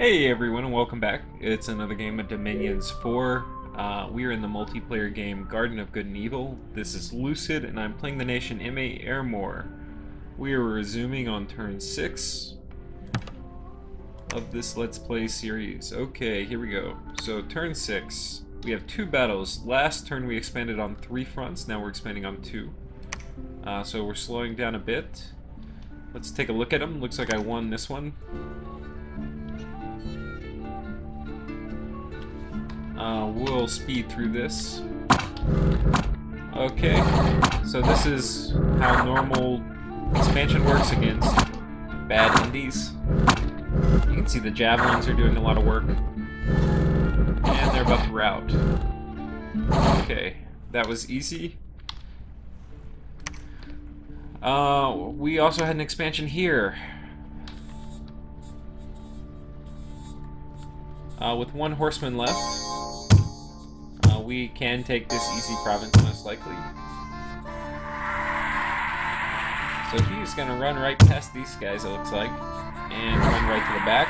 Hey everyone, and welcome back. It's another game of Dominions 4. We are in the multiplayer game Garden of Good and Evil. This is Lucid, and I'm playing the nation MA-Ermor. We are resuming on turn 6 of this Let's Play series. Okay, here we go. So, turn 6. We have 2 battles. Last turn we expanded on 3 fronts, now we're expanding on 2. So we're slowing down a bit. Let's take a look at them. Looks like I won this one. We'll speed through this. Okay, so this is how normal expansion works against bad indies. You can see the javelins are doing a lot of work. And they're about to rout. Okay, that was easy. We also had an expansion here. With 1 horseman left, we can take this easy province most likely. So he's gonna run right past these guys, it looks like, and run right to the back.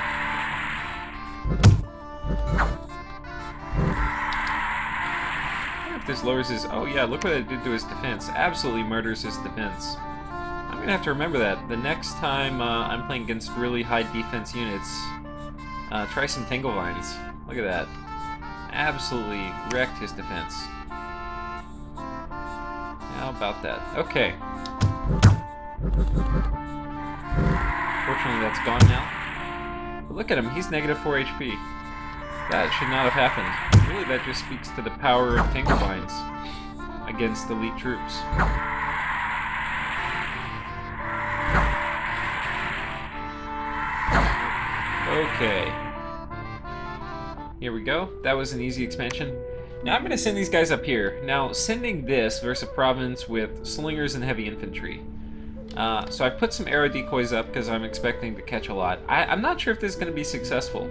I wonder if this lowers his... Oh yeah, look what it did to his defense. Absolutely murders his defense. I'm gonna have to remember that. The next time I'm playing against really high defense units, try some Tingle Vines. Look at that. Absolutely wrecked his defense. How about that? Okay. Fortunately, that's gone now. But look at him. He's negative 4 HP. That should not have happened. Really, that just speaks to the power of Tingle Vines against elite troops. Okay. Here we go. That was an easy expansion. Now I'm going to send these guys up here. Now, sending this versus a province with slingers and heavy infantry. So I put some arrow decoys up because I'm expecting to catch a lot. I'm not sure if this is going to be successful.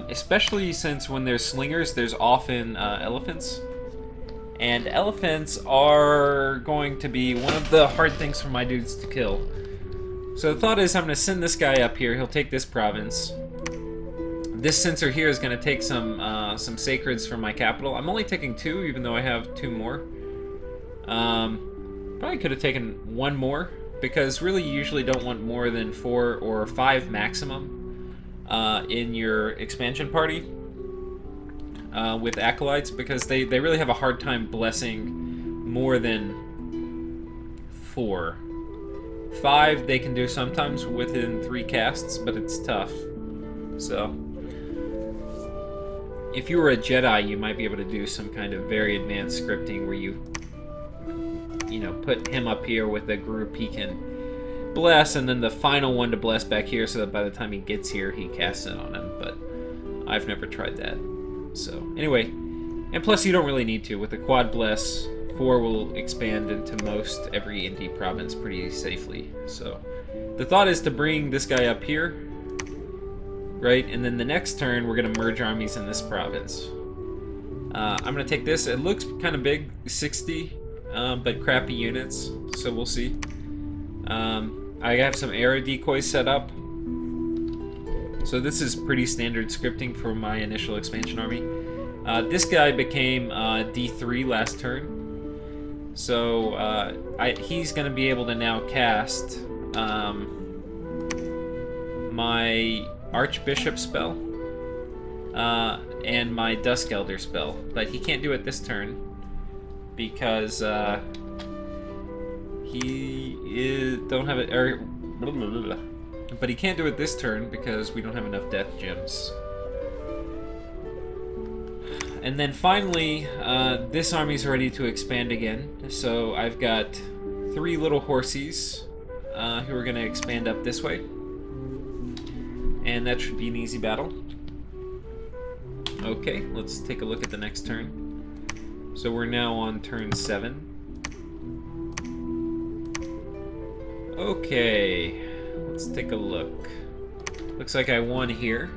Especially since when there's slingers, there's often elephants. And elephants are going to be one of the hard things for my dudes to kill. So the thought is I'm going to send this guy up here. He'll take this province. This sensor here is going to take some sacreds from my capital. I'm only taking 2, even though I have 2 more. Probably could have taken 1 more, because really you usually don't want more than 4 or 5 maximum in your expansion party with acolytes, because they really have a hard time blessing more than 4. 5 they can do sometimes within 3 casts, but it's tough. So if you were a Jedi, you might be able to do some kind of very advanced scripting where you know, put him up here with a group he can bless, and then the final one to bless back here so that by the time he gets here, he casts it on him. But I've never tried that. So anyway, and plus you don't really need to. With the quad bless, 4 will expand into most every indie province pretty safely. So the thought is to bring this guy up here, right? And then the next turn, we're going to merge armies in this province. I'm going to take this. It looks kind of big, 60, but crappy units, so we'll see. I have some arrow decoys set up. So this is pretty standard scripting for my initial expansion army. This guy became D3 last turn. So he's going to be able to now cast my Archbishop spell and my Dusk Elder spell, but he can't do it this turn because he don't have it. But he can't do it this turn because we don't have enough death gems. And then finally, this army's ready to expand again. So I've got 3 little horsies who are going to expand up this way. And that should be an easy battle. Okay, let's take a look at the next turn. So we're now on turn 7. Okay, let's take a look. Looks like I won here.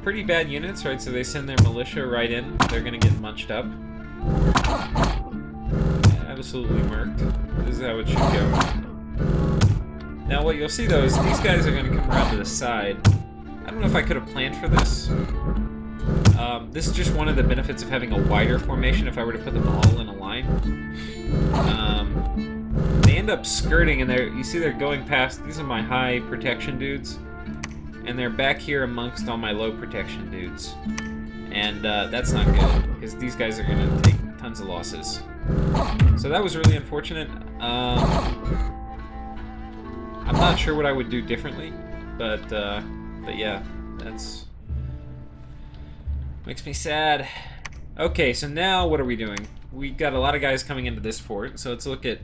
Pretty bad units, right? So they send their militia right in. They're gonna get munched up. absolutely murked. This is how it should go. Now what you'll see though is these guys are going to come around to the side. I don't know if I could have planned for this. This is just one of the benefits of having a wider formation if I were to put them all in a line. They end up skirting, and you see they're going past. These are my high protection dudes, and they're back here amongst all my low protection dudes. And that's not good, because these guys are going to take tons of losses. So that was really unfortunate. I'm not sure what I would do differently, but yeah, that's makes me sad. Okay, so now what are we doing? We got a lot of guys coming into this fort, so let's look at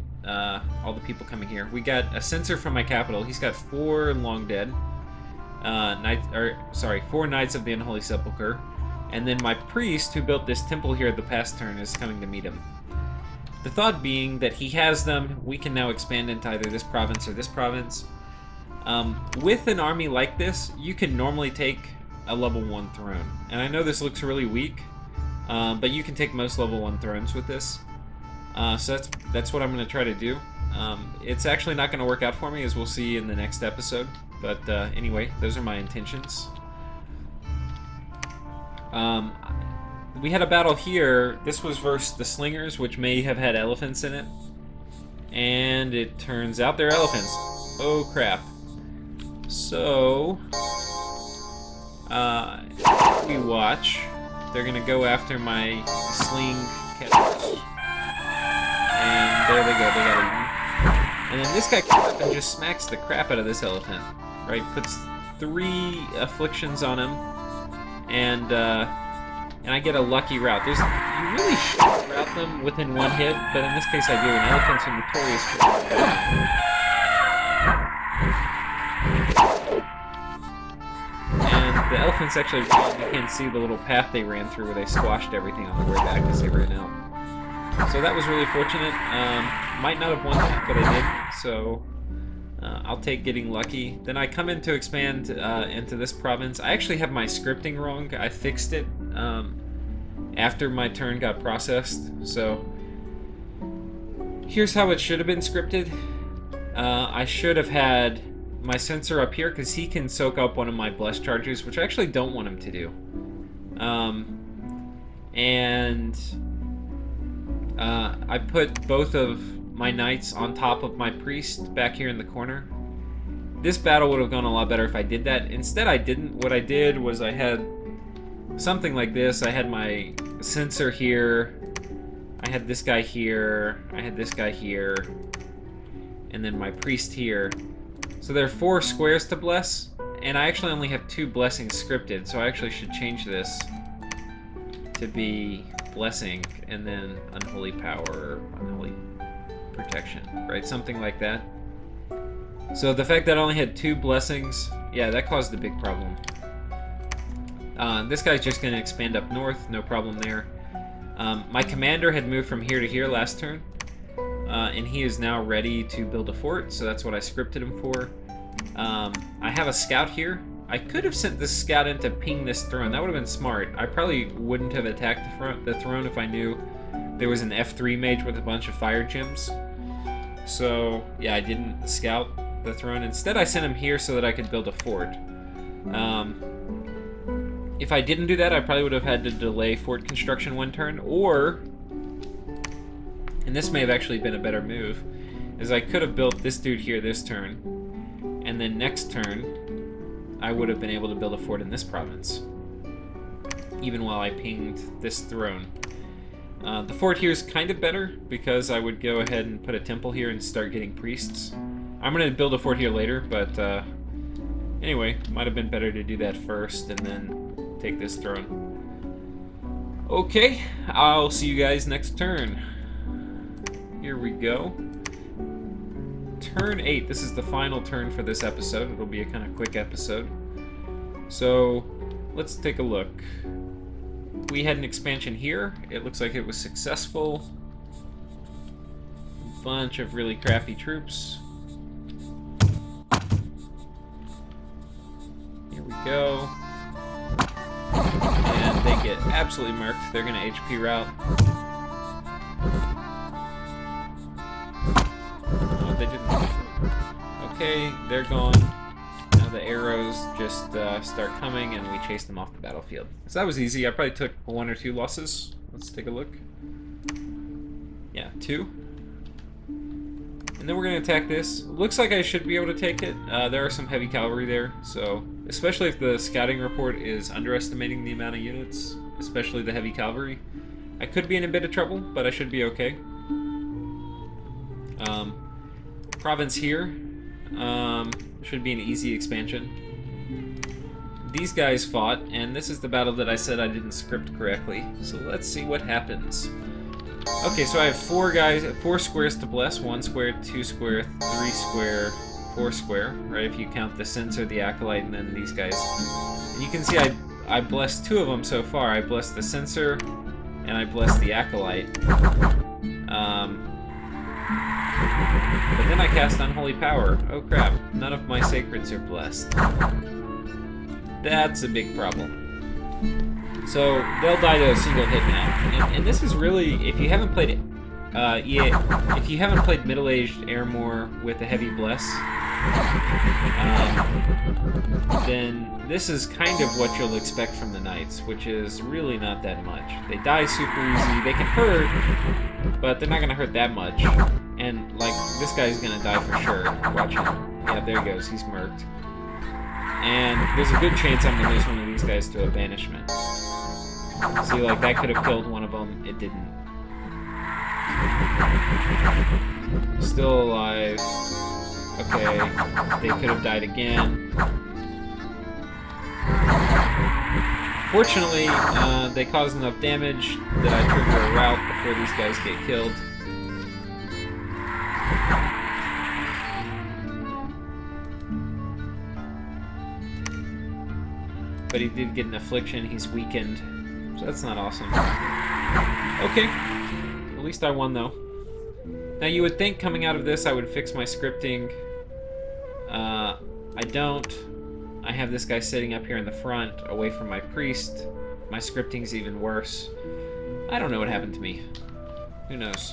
all the people coming here. We got a censor from my capital. He's got 4 long dead, 4 Knights of the Unholy Sepulcher, and then my priest who built this temple here the past turn is coming to meet him. The thought being that he has them, we can now expand into either this province or this province. With an army like this, you can normally take a level 1 throne. And I know this looks really weak, but you can take most level 1 thrones with this. So that's what I'm going to try to do. It's actually not going to work out for me, as we'll see in the next episode. But anyway, those are my intentions. We had a battle here. This was versus the Slingers, which may have had elephants in it. And it turns out they're elephants. Oh crap. So, we watch. They're gonna go after my sling catchers. And there they go, they got eaten. And then this guy comes up and just smacks the crap out of this elephant. Right? Puts 3 afflictions on him. And I get a lucky rout. You really shouldn't rout them within 1 hit, but in this case I do, and elephants are notorious for that. And the elephants actually, you can't see the little path they ran through where they squashed everything on the way back as they ran out. So that was really fortunate. Might not have won that, but I did, so I'll take getting lucky. Then I come in to expand into this province. I actually have my scripting wrong. I fixed it after my turn got processed. So here's how it should have been scripted. I should have had my censor up here because he can soak up one of my blessed charges, which I actually don't want him to do. I put both of my knights on top of my priest back here in the corner. This battle would have gone a lot better if I did that. Instead, I didn't. What I did was I had something like this. I had my censor here. I had this guy here. I had this guy here. And then my priest here. So there are 4 squares to bless. And I actually only have 2 blessings scripted. So I actually should change this to be blessing and then unholy power or unholy protection, right? Something like that. So the fact that I only had 2 blessings, yeah, that caused a big problem. This guy's just going to expand up north, no problem there. My commander had moved from here to here last turn, and he is now ready to build a fort, so that's what I scripted him for. I have a scout here. I could have sent this scout in to ping this throne. That would have been smart. I probably wouldn't have attacked the throne if I knew there was an F3 mage with a bunch of fire gems. So, yeah, I didn't scout the throne. Instead, I sent him here so that I could build a fort. If I didn't do that, I probably would have had to delay fort construction 1 turn, or, and this may have actually been a better move, is I could have built this dude here this turn, and then next turn, I would have been able to build a fort in this province, even while I pinged this throne. The fort here is kind of better, because I would go ahead and put a temple here and start getting priests. I'm going to build a fort here later, but anyway, might have been better to do that first and then take this throne. Okay, I'll see you guys next turn. Here we go. Turn 8. This is the final turn for this episode. It'll be a kind of quick episode. So, let's take a look. We had an expansion here. It looks like it was successful. A bunch of really crappy troops. Here we go. And they get absolutely marked. They're going to HP route. Okay, they're gone. Now the arrows just start coming, and we chase them off the battlefield. So that was easy. I probably took 1 or 2 losses. Let's take a look. Yeah, 2. And then we're going to attack this. Looks like I should be able to take it. There are some heavy cavalry there, so especially if the scouting report is underestimating the amount of units, especially the heavy cavalry, I could be in a bit of trouble, but I should be okay. Province here should be an easy expansion. These guys fought, and this is the battle that I said I didn't script correctly, so let's see what happens. Okay, so I have 4 squares to bless. 1 square, 2 square, 3 square, 4 square, right? If you count the Censor, the Acolyte, and then these guys. And you can see I blessed 2 of them so far. I blessed the Censor, and I blessed the Acolyte. But then I cast Unholy Power. Oh crap, none of my Sacreds are blessed. That's a big problem. So they'll die to a single hit now, and this is really, if you haven't played if you haven't played middle-aged MA-Ermor with a heavy bless, then this is kind of what you'll expect from the knights, which is really not that much. They die super easy. They can hurt, but they're not gonna hurt that much. And like this guy's gonna die for sure. Watch him. Yeah, there he goes. He's murked. And there's a good chance I'm gonna lose one of these guys to a banishment. See, like, that could have killed one of them. It didn't. Still alive. Okay. They could have died again. Fortunately, they caused enough damage that I trigger a rout before these guys get killed. But he did get an affliction. He's weakened. So that's not awesome. Okay. At least I won, though. Now, you would think coming out of this I would fix my scripting. I don't. I have this guy sitting up here in the front, away from my priest. My scripting's even worse. I don't know what happened to me. Who knows?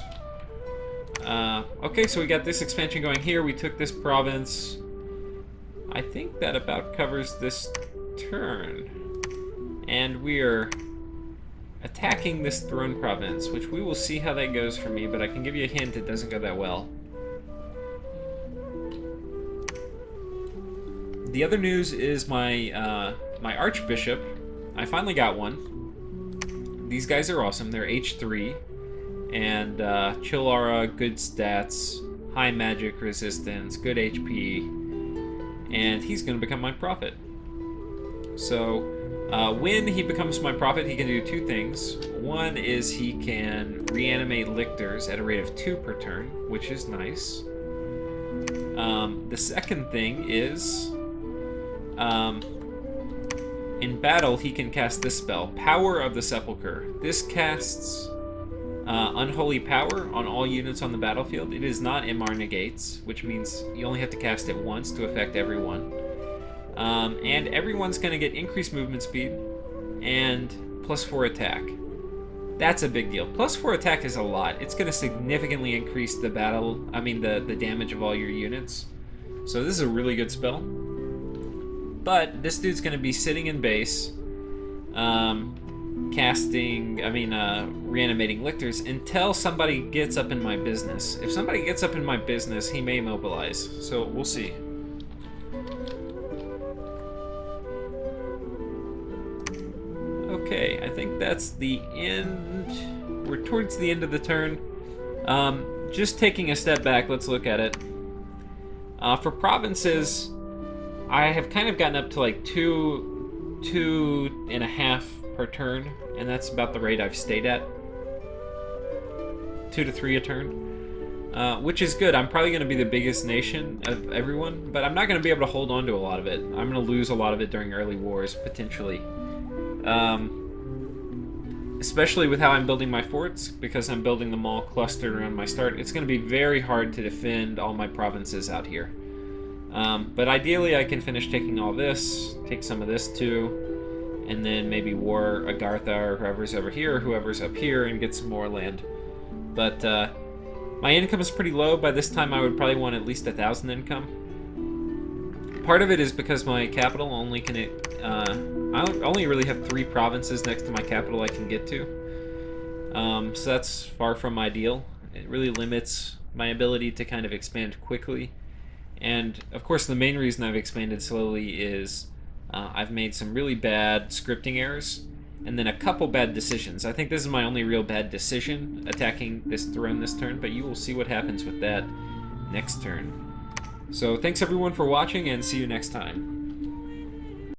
Okay, so we got this expansion going here. We took this province. I think that about covers this turn. And we're attacking this throne province, which we will see how that goes for me, but I can give you a hint, it doesn't go that well. The other news is my my archbishop. I finally got one. These guys are awesome. They're H3 and chill aura, good stats, high magic resistance, good HP, and he's going to become my prophet. So when he becomes my prophet, he can do 2 things. One is he can reanimate lictors at a rate of 2 per turn, which is nice. The second thing is, in battle, he can cast this spell, Power of the Sepulcher. This casts Unholy Power on all units on the battlefield. It is not MR negates, which means you only have to cast it once to affect everyone. And everyone's going to get increased movement speed and +4 attack. That's a big deal. +4 attack is a lot. It's going to significantly increase the the damage of all your units. So this is a really good spell. But this dude's going to be sitting in base, reanimating lictors until somebody gets up in my business. If somebody gets up in my business, he may mobilize. So we'll see. Okay, I think that's the end. We're towards the end of the turn. Just taking a step back, let's look at it. For provinces, I have kind of gotten up to like 2.5 per turn, and that's about the rate I've stayed at. 2 to 3 a turn, which is good. I'm probably going to be the biggest nation of everyone, but I'm not going to be able to hold on to a lot of it. I'm going to lose a lot of it during early wars, potentially. Especially with how I'm building my forts, because I'm building them all clustered around my start. It's going to be very hard to defend all my provinces out here. But ideally I can finish taking all this, take some of this too, and then maybe war Agartha or whoever's over here, or whoever's up here, and get some more land. But my income is pretty low. By this time I would probably want at least 1,000 income. part of it is because my capital only can... I only really have 3 provinces next to my capital I can get to. So that's far from ideal. It really limits my ability to kind of expand quickly. And, of course, the main reason I've expanded slowly is I've made some really bad scripting errors, and then a couple bad decisions. I think this is my only real bad decision, attacking this throne this turn, but you will see what happens with that next turn. So thanks everyone for watching, and see you next time.